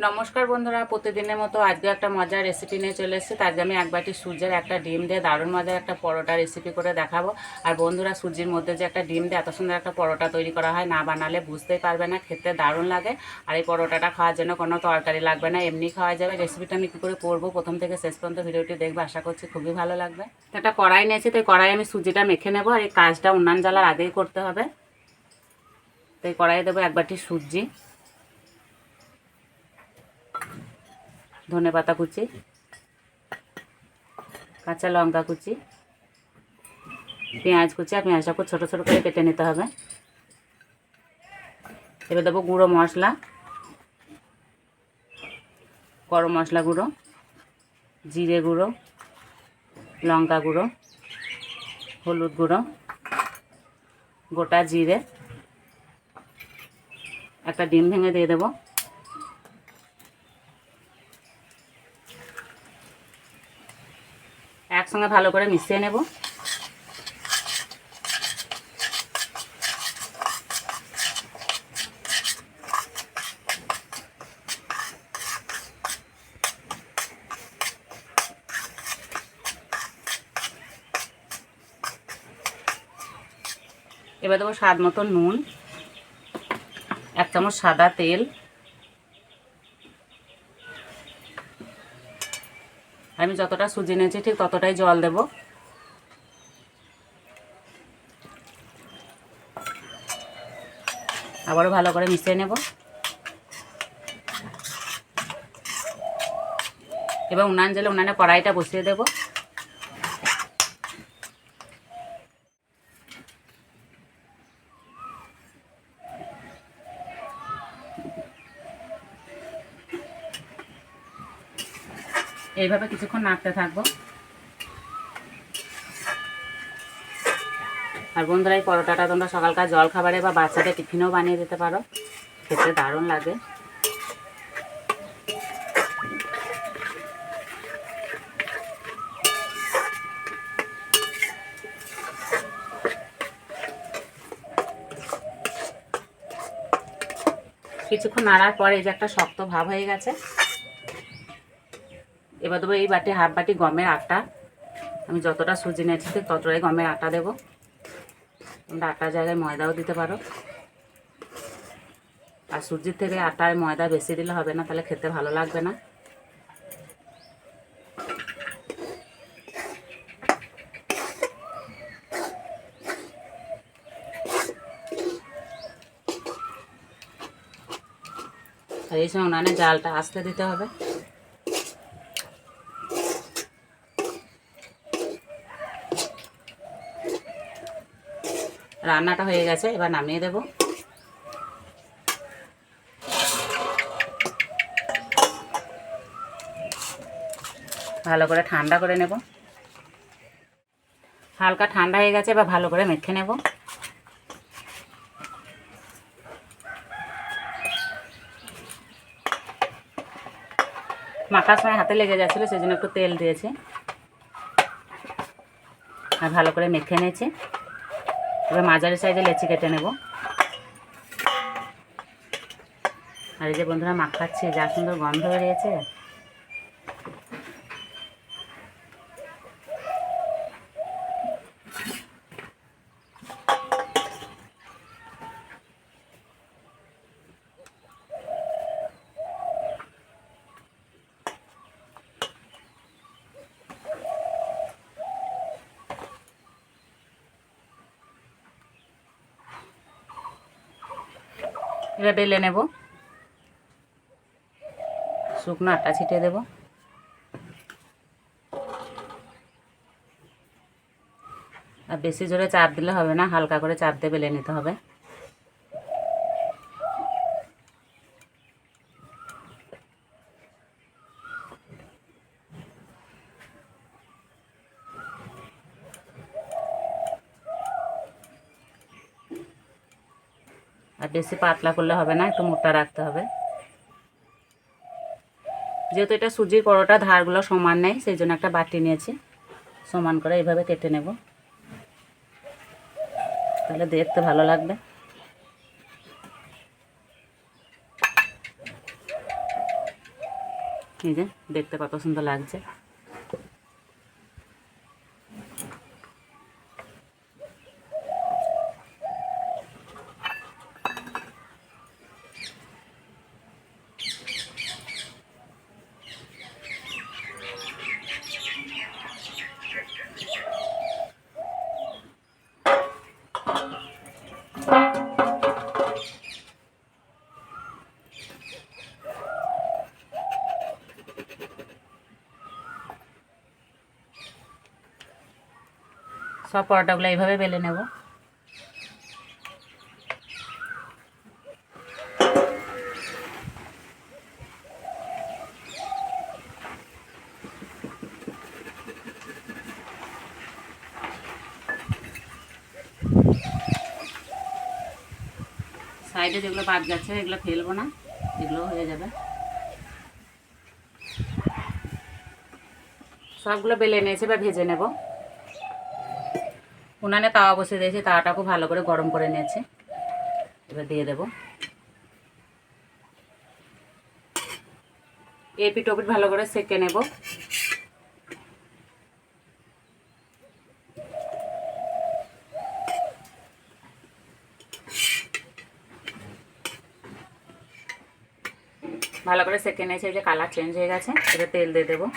নমস্কার বন্ধুরা, প্রতিদিনের মতো আজকে একটা মজার রেসিপি নিয়ে চলে এসেছি। আজকে আমি এক বাটি সুজির একটা ডিম দিয়ে দারুণ মজার একটা পরোটা রেসিপি করে দেখাবো। আর বন্ধুরা, সুজির মধ্যে যে একটা ডিম দিয়ে এত সুন্দর একটা পরোটা তৈরি করা হয়, না বানালে বুঝতেই পারবে না, খেতে দারুণ লাগে। আর এই পরোটাটা খাওয়ার জন্য কোনো তরকারি লাগবে না, এমনি খাওয়া যাবে। রেসিপিটা আমি কী করে করবো, প্রথম থেকে শেষ পর্যন্ত ভিডিওটি দেখবে, আশা করছি খুবই ভালো লাগবে। একটা কড়াই নিয়েছি, তো এই কড়াই আমি সুজিটা মেখে নেবো। আর এই কাজটা উনান জ্বালার আগেই করতে হবে। তো এই কড়াইয়ে দেবো এক বাটি সুজি, ধনেপাতা কুচি, কাঁচা লঙ্কা কুচি, পেঁয়াজ কুচি। আর পেঁয়াজটা খুব ছোটো ছোটো করে কেটে নিতে হবে। এবার দেবো গুঁড়ো মশলা, গরম মশলা গুঁড়ো, জিরে গুঁড়ো, লঙ্কা গুঁড়ো, হলুদ গুঁড়ো, গোটা জিরে, একটা ডিম ভেঙে দিয়ে দেবো। একসঙ্গে ভালো করে মিশিয়ে নেব। এবার দেবো স্বাদ মতো নুন, এক চামচ সাদা তেল, আমি যতটা সুজি নিয়েছি ঠিক ততটাই জল দেব। আবারও ভালো করে মিশিয়ে নেব। এবার উনান জ্বেলে উনানে কড়াইটা বসিয়ে দেব। এইভাবে কিছুক্ষণ নাড়তে থাকবো। আর বন্ধুরা, এই পরোটাটা তোমরা সকালকার জল খাবারে বা বাচ্চাদের টিফিনেও বানিয়ে দিতে পারো, খেতে দারুণ লাগে। কিছুক্ষণ নাড়ার পরে এই যে একটা শক্ত ভাব হয়ে গেছে। এবার দেবো এই বাটি হাফ বাটি গমের আটা। আমি যতটা সুজি নিয়েছি ঠিক ততটাই গমের আটা দেবো। তোমরা আটার জায়গায় ময়দাও দিতে পারো। আর সুজির থেকে আটায় ময়দা বেশি দিলে হবে না, তাহলে খেতে ভালো লাগবে না। আর এই সময় উনানে জালটা আস্তে দিতে হবে। রান্নাটা হয়ে গেছে, এবার নামিয়ে দেব। ভালো করে ঠান্ডা করে নেব। হালকা ঠান্ডা হয়ে গেছে, এবার ভালো করে মেখে নেব। মাখার সময় হাতে লেগে যাচ্ছিলো, সেই জন্য একটু তেল দিয়েছি। আর ভালো করে মেখে নিয়েছি। এবার মাঝারি সাইজে লেচি কেটে নেব। আর এই যে বন্ধুরা, মাখাচ্ছি, যা সুন্দর গন্ধ বেরিয়েছে। এবার বেলে নেব। শুকনো আটা ছিটিয়ে দেব। আর বেশি জোরে চাপ দিলে হবে না, হালকা করে চাপ দিয়ে বেলে নিতে হবে। আর বেশি পাতলা করলে হবে না, একটু মোটা রাখতে হবে। যেহেতু এটা সুজির পরোটা, ধারগুলো সমান নেই, সেই জন্য একটা বাটি নিয়েছি। সমান করে এইভাবে কেটে নেব, তাহলে দেখতে ভালো লাগবে। এই যে দেখতে কত সুন্দর লাগছে। সব পরোটাগুলো এইভাবে বেলে নেব। সাইডে যেগুলো বাদ গেছে এগুলো ফেলবো না, এগুলো হয়ে যাবে। সবগুলো বেলে নিয়েছে বা ভেজে নেব। উনানে তাওয়া বসিয়ে দিয়েছি, তাওয়াটাকে ভালো করে গরম করে নিয়েছি। এবার দিয়ে দেব। এপিঠ ওপিঠ ভালো করে সেঁকে নেব। ভালো করে সেঁকে নিয়েছে, যে কালার চেঞ্জ হয়ে গেছে। এবার তেল দিয়ে দেবো।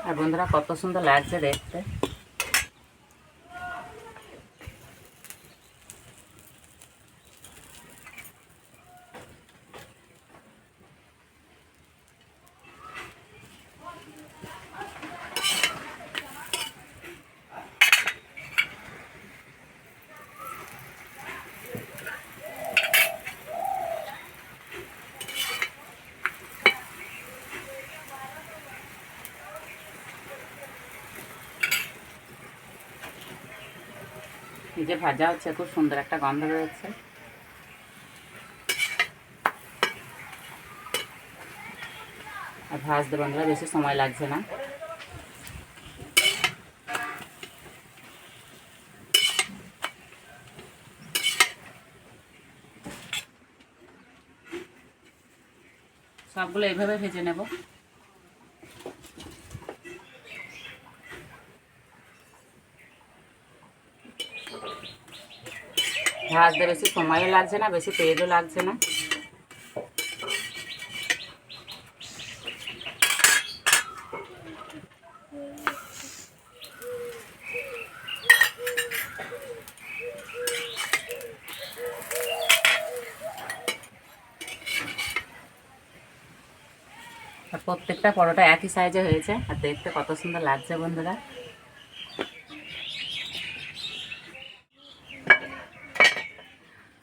আর বন্ধুরা কত সুন্দর লাগছে দেখতে। এই যে ভাজা হচ্ছে, খুব সুন্দর একটা গন্ধ বেরোচ্ছে। আর ভাজতে বন্ধুরা বেশি সময় লাগছে না। সবগুলো এইভাবে ভেজে নেব। ভাজতে বেশি সময়ও লাগছে না, বেশি তেলও লাগছে না। আর প্রত্যেকটা পরোটা একই সাইজে হয়েছে, আর দেখতে কত সুন্দর লাগছে বন্ধুরা।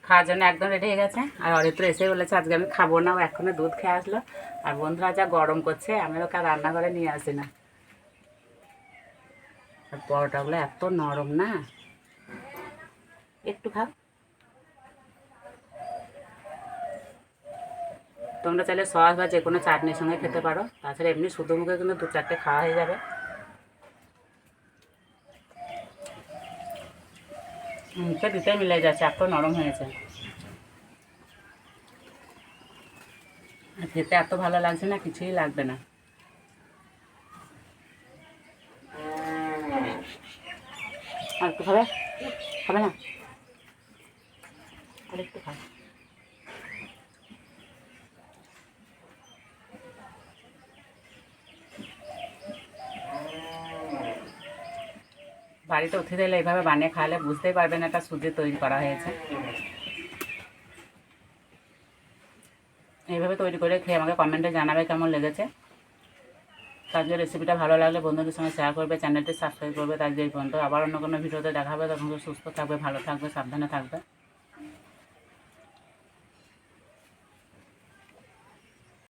খাওয়ার জন্য একদম রেডি হয়ে গেছে। আর অরিত্র এসে বলেছে আজকে আমি খাবো না, ও এখনো দুধ খেয়ে আসলো। আর বন্ধুরা যা গরম করছে, আমি ওকে রান্নাঘরে নিয়ে আসি না। আর পরোটাগুলো এত নরম না, একটু খাও। তোমরা চাইলে সস বা যে কোনো চাটনির সঙ্গে খেতে পারো, তাছাড়া এমনি শুধু মুখে কিন্তু 2-4টে খাওয়া হয়ে যাবে। মুখে দিতে মিলে যাচ্ছে, এত নরম হয়েছে। আর খেতে এত ভালো লাগছে না, কিছুই লাগবে না। আর একটু খাবে? খাবে না? আর একটু খাবে। বাড়িতে উঠে দিলে এইভাবে বানিয়ে খাওয়ালে বুঝতেই পারবেন এটা সুজি তৈরি করা হয়েছে। এইভাবে তৈরি করে খেয়ে আমাকে কমেন্টে জানাবে কেমন লেগেছে। আজকের রেসিপিটা ভালো লাগলে বন্ধুদের সঙ্গে শেয়ার করবে, চ্যানেলটি সাবস্ক্রাইব করবে। আজকে এই পর্যন্ত, আবার অন্য কোনো ভিডিওতে দেখা হবে। তখন সুস্থ থাকবে, ভালো থাকবে, সাবধানে থাকবে।